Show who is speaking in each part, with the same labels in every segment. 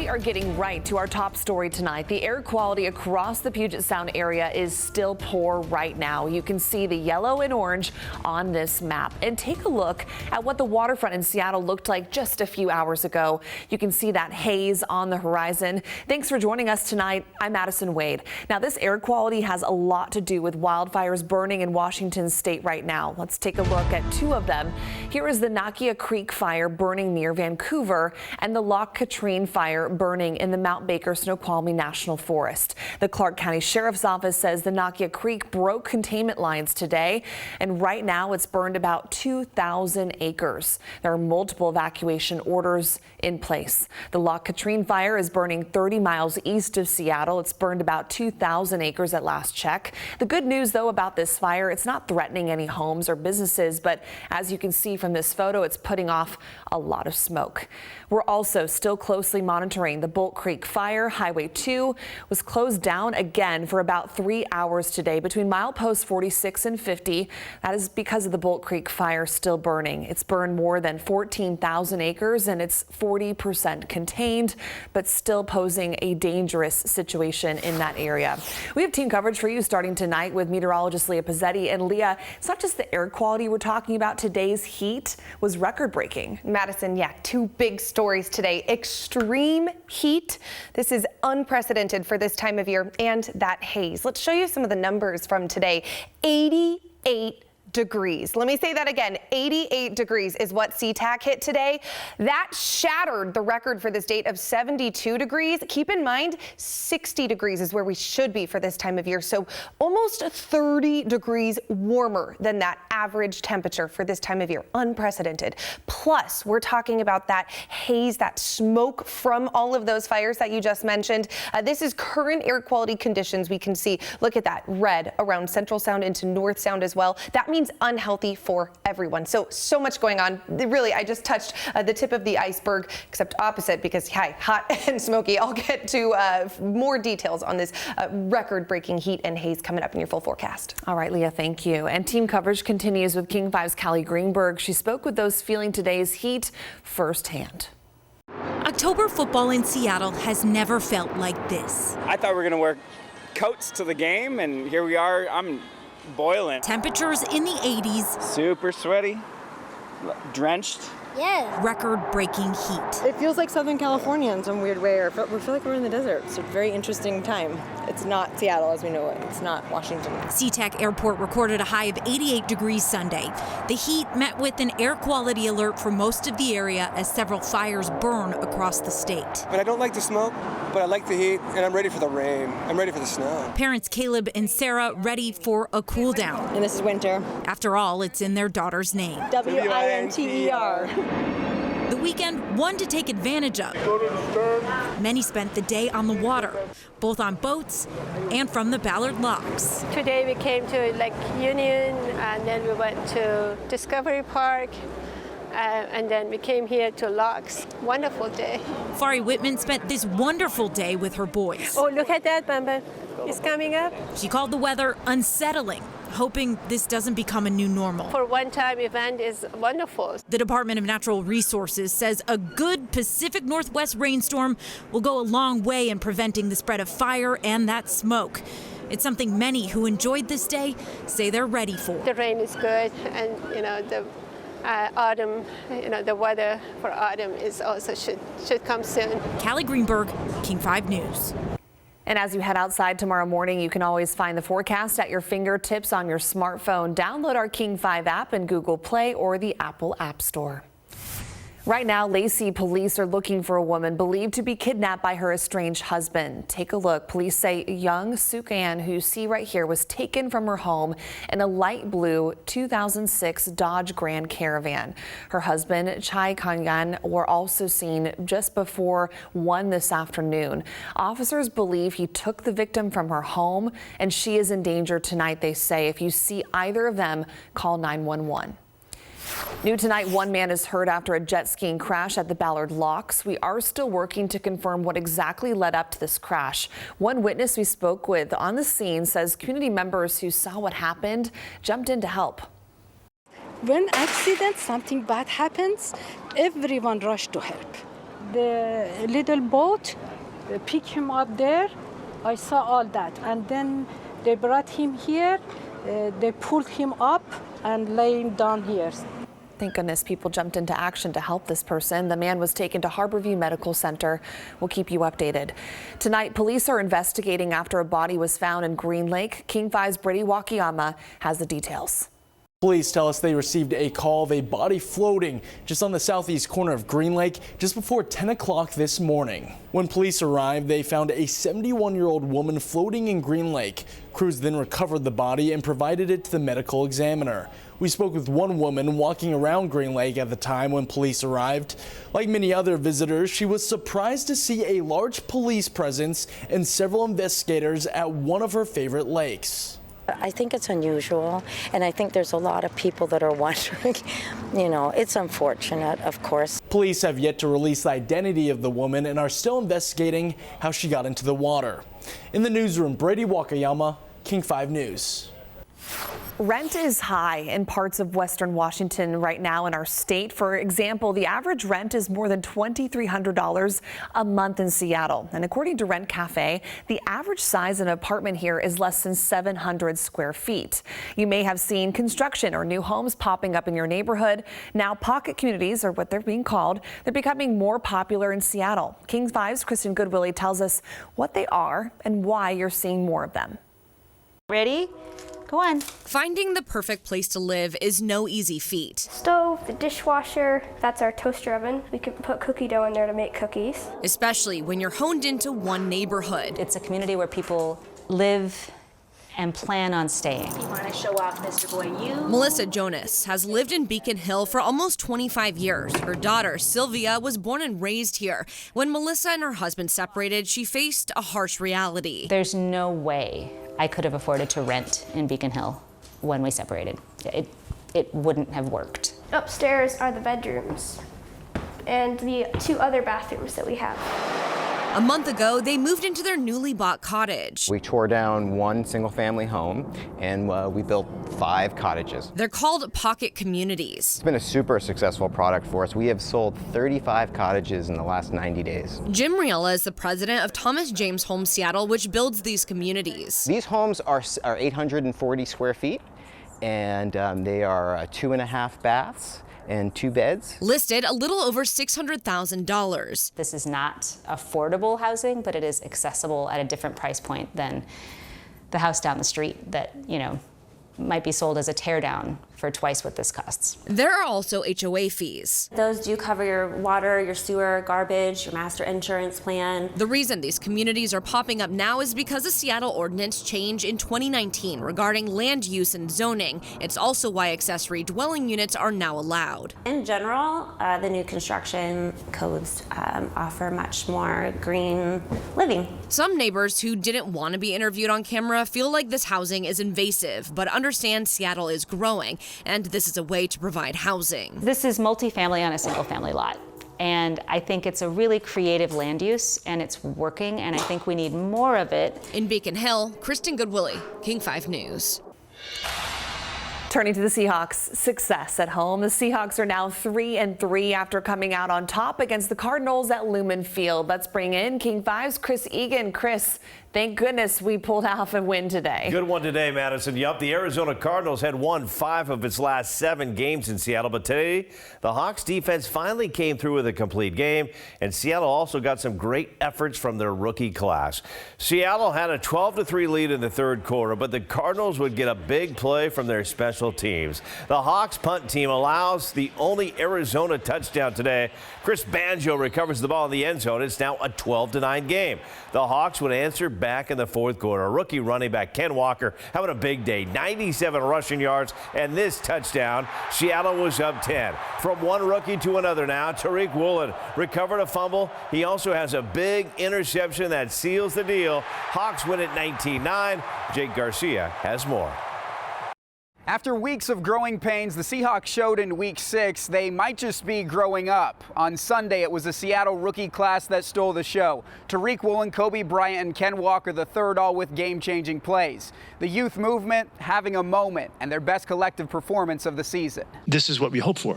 Speaker 1: We are getting right to our top story tonight. The air quality across the Puget Sound area is still poor right now. You can see the yellow and orange on this map. And take a look at what the waterfront in Seattle looked like just a few hours ago. You can see that haze on the horizon. Thanks for joining us tonight. I'm Madison Wade. Now, this air quality has a lot to do with wildfires burning in Washington state right now. Let's take a look at two of them. Here is the Nakia Creek fire burning near Vancouver and the Loch Katrine fire burning in the Mount Baker Snoqualmie National Forest. The Clark County Sheriff's Office says the Nakia Creek broke containment lines today, and right now it's burned about 2,000 acres. There are multiple evacuation orders in place. The Loch Katrine fire is burning 30 miles east of Seattle. It's burned about 2,000 acres at last check. The good news, though, about this fire, it's not threatening any homes or businesses, but as you can see from this photo, it's putting off a lot of smoke. We're also still closely monitoring the Bolt Creek fire. Highway 2 was closed down again for about 3 hours today between mileposts 46 and 50. That is because of the Bolt Creek fire still burning. It's burned more than 14,000 acres and it's 40% contained, but still posing a dangerous situation in that area. We have team coverage for you starting tonight with meteorologist Leah Pizzetti. And Leah, it's not just the air quality we're talking about. Today's heat was record breaking.
Speaker 2: Madison, yeah, two big stories today. Extreme heat. This is unprecedented for this time of year, and that haze. Let's show you some of the numbers from today. 88 degrees. Let me say that again. 88 degrees is what SeaTac hit today. That shattered the record for this date of 72 degrees. Keep in mind, 60 degrees is where we should be for this time of year. So almost 30 degrees warmer than that average temperature for this time of year. Unprecedented. Plus, we're talking about that haze, that smoke from all of those fires that you just mentioned. This is current air quality conditions. We can see, look at that red around Central Sound into North Sound as well. That means unhealthy for everyone. So much going on. Really, I just touched the tip of the iceberg, except opposite because, hi, hot and smoky. I'll get to more details on this record-breaking heat and haze coming up in your full forecast.
Speaker 1: All right, Leah, thank you. And team coverage continues with King 5's Callie Greenberg. She spoke with those feeling today's heat firsthand.
Speaker 3: October football in Seattle has never felt like this.
Speaker 4: I thought we were going to wear coats to the game, and here we are. I'm boiling.
Speaker 3: Temperatures in the 80s.
Speaker 4: Super sweaty, drenched.
Speaker 5: Yeah.
Speaker 3: Record-breaking heat.
Speaker 6: It feels like Southern California in some weird way, or we feel like we're in the desert. It's a very interesting time. It's not Seattle as we know it. It's not Washington.
Speaker 3: SeaTac Airport recorded a high of 88 degrees Sunday. The heat met with an air quality alert for most of the area as several fires burn across the state.
Speaker 7: But I don't like the smoke, but I like the heat, and I'm ready for the rain. I'm ready for the snow.
Speaker 3: Parents Caleb and Sarah ready for a cool down.
Speaker 6: And this is winter.
Speaker 3: After all, it's in their daughter's name.
Speaker 6: WINTER.
Speaker 3: The weekend, one to take advantage of. Many spent the day on the water, both on boats and from the Ballard Locks.
Speaker 5: Today we came to Lake Union, and then we went to Discovery Park, and then we came here to Locks. Wonderful day.
Speaker 3: Fari Whitman spent this wonderful day with her boys.
Speaker 5: Oh, look at that, Bamba. It's coming up.
Speaker 3: She called the weather unsettling, hoping this doesn't become a new normal.
Speaker 5: For one-time event is wonderful.
Speaker 3: The Department of Natural Resources says a good Pacific Northwest rainstorm will go a long way in preventing the spread of fire and that smoke. It's something many who enjoyed this day say they're ready for.
Speaker 5: The rain is good, and the autumn, the weather for autumn is also should come soon.
Speaker 3: Callie Greenberg, King 5 News.
Speaker 1: And as you head outside tomorrow morning, you can always find the forecast at your fingertips on your smartphone. Download our King 5 app in Google Play or the Apple App Store. Right now, Lacey police are looking for a woman believed to be kidnapped by her estranged husband. Take a look. Police say young Sukan, who you see right here, was taken from her home in a light blue 2006 Dodge Grand Caravan. Her husband, Chai Kangan, were also seen just before 1 this afternoon. Officers believe he took the victim from her home, and she is in danger tonight, they say. If you see either of them, call 911. New tonight, one man is hurt after a jet skiing crash at the Ballard Locks. We are still working to confirm what exactly led up to this crash. One witness we spoke with on the scene says community members who saw what happened jumped in to help.
Speaker 8: When accident, something bad happens, everyone rush to help. the little boat, pick him up there. I saw all that. And then they brought him here. They pulled him up and lay him down here.
Speaker 1: Thank goodness people jumped into action to help this person. The man was taken to Harborview Medical Center. We'll keep you updated. Tonight, police are investigating after a body was found in Green Lake. King 5's Brady Wakayama has the details.
Speaker 9: Police tell us they received a call of a body floating just on the southeast corner of Green Lake just before 10 o'clock this morning. When police arrived, they found a 71-year-old woman floating in Green Lake. Crews then recovered the body and provided it to the medical examiner. We spoke with one woman walking around Green Lake at the time when police arrived. Like many other visitors, she was surprised to see a large police presence and several investigators at one of her favorite lakes.
Speaker 10: I think it's unusual, and I think there's a lot of people that are wondering, it's unfortunate, of course.
Speaker 9: Police have yet to release the identity of the woman and are still investigating how she got into the water. In the newsroom, Brady Wakayama, King 5 News.
Speaker 1: Rent is high in parts of Western Washington right now in our state. For example, the average rent is more than $2,300 a month in Seattle. And according to Rent Cafe, the average size of an apartment here is less than 700 square feet. You may have seen construction or new homes popping up in your neighborhood. Now, pocket communities are what they're being called. They're becoming more popular in Seattle. King 5's Kristen Goodwillie tells us what they are and why you're seeing more of them.
Speaker 11: Ready? Go on.
Speaker 3: Finding the perfect place to live is no easy feat.
Speaker 12: Stove, the dishwasher, that's our toaster oven. We can put cookie dough in there to make cookies.
Speaker 3: Especially when you're honed into one neighborhood.
Speaker 11: It's a community where people live and plan on staying. You want to show off, Mr. Boy, you?
Speaker 3: Melissa Jonas has lived in Beacon Hill for almost 25 years. Her daughter, Sylvia, was born and raised here. When Melissa and her husband separated, she faced a harsh reality.
Speaker 11: There's no way I could have afforded to rent in Beacon Hill when we separated. It wouldn't have worked.
Speaker 12: Upstairs are the bedrooms and the 2 other bathrooms that we have.
Speaker 3: A month ago, they moved into their newly bought cottage.
Speaker 13: We tore down 1 single-family home and we built 5 cottages.
Speaker 3: They're called pocket communities.
Speaker 13: It's been a super successful product for us. We have sold 35 cottages in the last 90 days.
Speaker 3: Jim Riella is the president of Thomas James Homes Seattle, which builds these communities.
Speaker 13: These homes are 840 square feet, and they are 2.5 baths. And 2 beds.
Speaker 3: Listed a little over $600,000.
Speaker 11: This is not affordable housing, but it is accessible at a different price point than the house down the street that, might be sold as a teardown for twice what this costs.
Speaker 3: There are also HOA fees.
Speaker 14: Those do cover your water, your sewer, garbage, your master insurance plan.
Speaker 3: The reason these communities are popping up now is because a Seattle ordinance change in 2019 regarding land use and zoning. It's also why accessory dwelling units are now allowed.
Speaker 14: In general, the new construction codes offer much more green living.
Speaker 3: Some neighbors who didn't want to be interviewed on camera feel like this housing is invasive, but understand Seattle is growing, and this is a way to provide housing.
Speaker 11: This is multifamily on a single family lot. And I think it's a really creative land use, and it's working, and I think we need more of it.
Speaker 3: In Beacon Hill, Kristen Goodwillie, King 5 News.
Speaker 1: Turning to the Seahawks' success at home. The Seahawks are now 3-3 after coming out on top against the Cardinals at Lumen Field. Let's bring in King 5's Chris Egan. Chris, thank goodness we pulled off a win today.
Speaker 15: Good one today, Madison. Yup, the Arizona Cardinals had won 5 of its last 7 games in Seattle, but today the Hawks defense finally came through with a complete game, and Seattle also got some great efforts from their rookie class. Seattle had a 12-3 lead in the 3rd quarter, but the Cardinals would get a big play from their special teams. The Hawks punt team allows the only Arizona touchdown today. Chris Banjo recovers the ball in the end zone. It's now a 12-9 game. The Hawks would answer back in the 4th quarter. Rookie running back Ken Walker having a big day, 97 rushing yards, and this touchdown. Seattle was up 10. From one rookie to another now, Tariq Woolen recovered a fumble. He also has a big interception that seals the deal. Hawks win at 19-9. Jake Garcia has more.
Speaker 16: After weeks of growing pains, the Seahawks showed in Week 6 they might just be growing up. On Sunday, it was the Seattle rookie class that stole the show. Tariq Woolen, Kobe Bryant, and Ken Walker, the third, all with game-changing plays. The youth movement having a moment and their best collective performance of the season.
Speaker 17: This is what we hope for.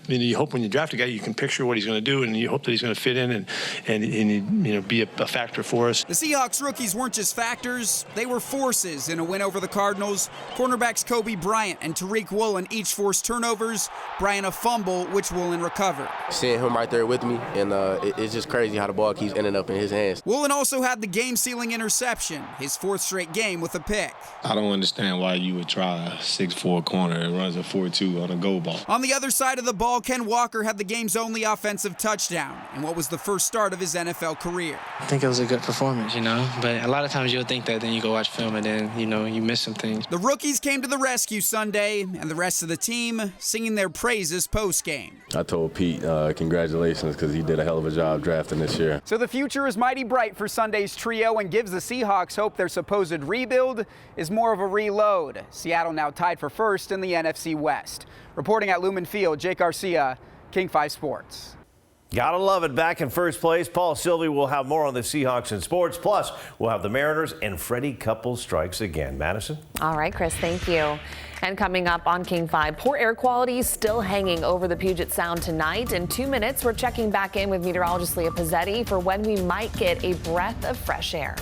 Speaker 17: you hope when you draft a guy, you can picture what he's going to do, and you hope that he's going to fit in and be a factor for us.
Speaker 16: The Seahawks rookies weren't just factors, they were forces in a win over the Cardinals. Cornerbacks Kobe Bryant and Tariq Woolen each forced turnovers, Bryant a fumble, which Woolen recovered.
Speaker 18: Seeing him right there with me, and it's just crazy how the ball keeps ending up in his hands.
Speaker 16: Woolen also had the game-sealing interception, his 4th straight game with a pick.
Speaker 19: I don't understand why you would try a 6'4" corner that runs a 4.2 on a go ball.
Speaker 16: On the other side of the ball, Ken Walker had the game's only offensive touchdown in what was the first start of his NFL career.
Speaker 20: I think it was a good performance, but a lot of times you'll think that, then you go watch film and then, you miss some things.
Speaker 16: The rookies came to the rescue Sunday, and the rest of the team singing their praises post-game.
Speaker 21: I told Pete, congratulations, because he did a hell of a job drafting this year.
Speaker 16: So the future is mighty bright for Sunday's trio and gives the Seahawks hope their supposed rebuild is more of a reload. Seattle now tied for first in the NFC West. Reporting at Lumen Field, Jake Garcia, King 5 Sports.
Speaker 15: Gotta love it. Back in first place, Paul Sylvie will have more on the Seahawks and sports. Plus, we'll have the Mariners and Freddie Couples strikes again. Madison?
Speaker 1: All right, Chris, thank you. And coming up on King 5, poor air quality still hanging over the Puget Sound tonight. In 2 minutes, we're checking back in with meteorologist Leah Pizzetti for when we might get a breath of fresh air.